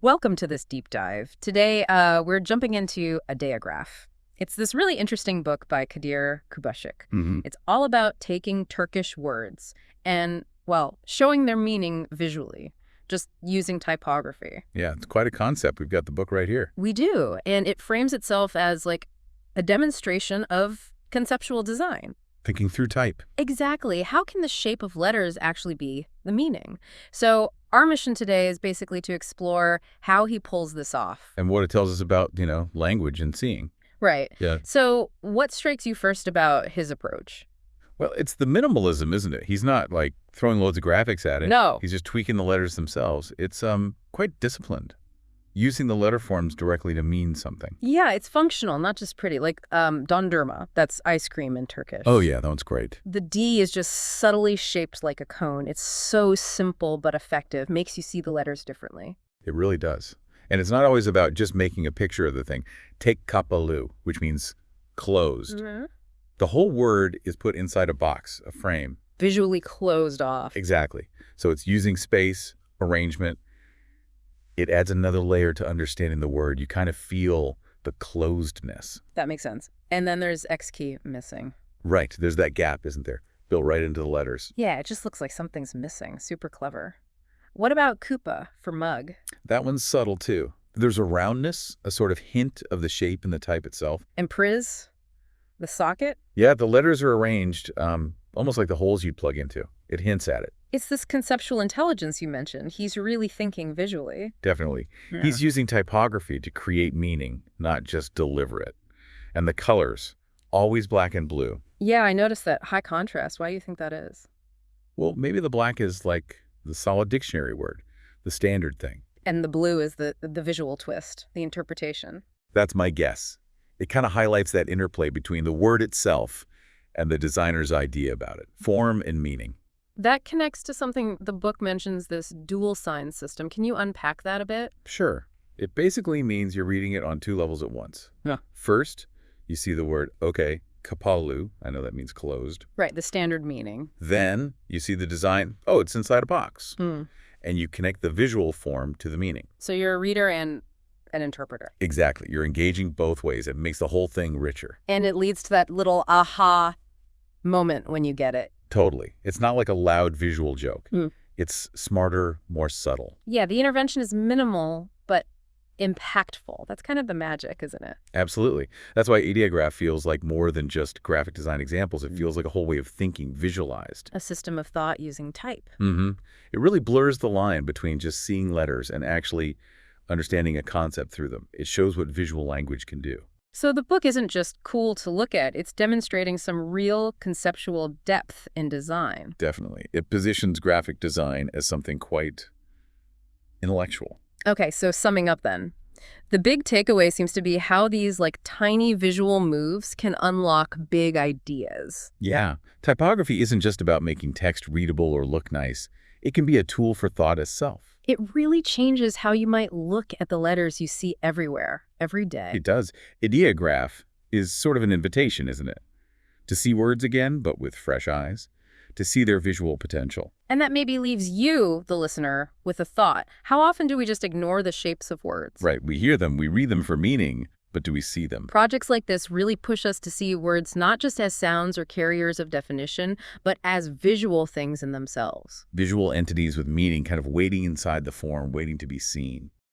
Welcome to this deep dive. Today, we're jumping into ideagraf. It's this really interesting book by Kadir Kubashik. It's all about taking Turkish words and, well, showing their meaning visually, just using typography. Yeah, it's quite a concept. We've got the book right here. We do, and it frames itself as like a demonstration of conceptual design. Thinking through type. Exactly. How can the shape of letters actually be the meaning? So our mission today is basically to explore how he pulls this off. And what it tells us about, language and seeing. Right. Yeah. So what strikes you first about his approach? Well, it's the minimalism, isn't it? He's not, like, throwing loads of graphics at it. No. He's just tweaking the letters themselves. It's quite disciplined. Using the letter forms directly to mean something. Yeah, it's functional, not just pretty. Like dondurma, that's ice cream in Turkish. Oh, yeah, that one's great. The D is just subtly shaped like a cone. It's so simple but effective, makes you see the letters differently. It really does. And it's not always about just making a picture of the thing. Take kapalı, which means closed. The whole word is put inside a box, a frame. Visually closed off. Exactly. So it's using space, arrangement. It adds another layer to understanding the word. You kind of feel the closedness. That makes sense. And then there's X key missing. Right. There's that gap, isn't there? Built right into the letters. Yeah, it just looks like something's missing. Super clever. What about kupa for mug? That one's subtle, too. There's a roundness, a sort of hint of the shape in the type itself. And priz? The socket? Yeah, the letters are arranged almost like the holes you'd plug into. It hints at it. It's this conceptual intelligence you mentioned. He's really thinking visually. Definitely. Yeah. He's using typography to create meaning, not just deliver it. And the colors, always black and blue. Yeah, I noticed that. High contrast. Why do you think that is? Well, maybe the black is like the solid dictionary word, the standard thing. And the blue is the visual twist, the interpretation. That's my guess. It kind of highlights that interplay between the word itself and the designer's idea about it, form and meaning. That connects to something the book mentions, this dual sign system. Can you unpack that a bit? Sure. It basically means you're reading it on two levels at once. Yeah. First, you see the word, okay, kapalı. I know that means closed. Right, the standard meaning. Then you see the design, oh, it's inside a box. Mm. And you connect the visual form to the meaning. So you're a reader and an interpreter. Exactly. You're engaging both ways. It makes the whole thing richer. And it leads to that little aha moment when you get it. Totally. It's not like a loud visual joke. Mm. It's smarter, more subtle. Yeah, the intervention is minimal, but impactful. That's kind of the magic, isn't it? Absolutely. That's why ideagraf feels like more than just graphic design examples. It feels like a whole way of thinking visualized. A system of thought using type. It really blurs the line between just seeing letters and actually understanding a concept through them. It shows what visual language can do. So the book isn't just cool to look at. It's demonstrating some real conceptual depth in design. Definitely. It positions graphic design as something quite intellectual. Okay, so summing up then. The big takeaway seems to be how these like tiny visual moves can unlock big ideas. Yeah. Typography isn't just about making text readable or look nice. It can be a tool for thought itself. It really changes how you might look at the letters you see everywhere, every day. It does. Ideagraf is sort of an invitation, isn't it? To see words again, but with fresh eyes. To see their visual potential. And that maybe leaves you, the listener, with a thought. How often do we just ignore the shapes of words? Right. We hear them, we read them for meaning, but do we see them? Projects like this really push us to see words not just as sounds or carriers of definition, but as visual things in themselves. Visual entities with meaning kind of waiting inside the form, waiting to be seen.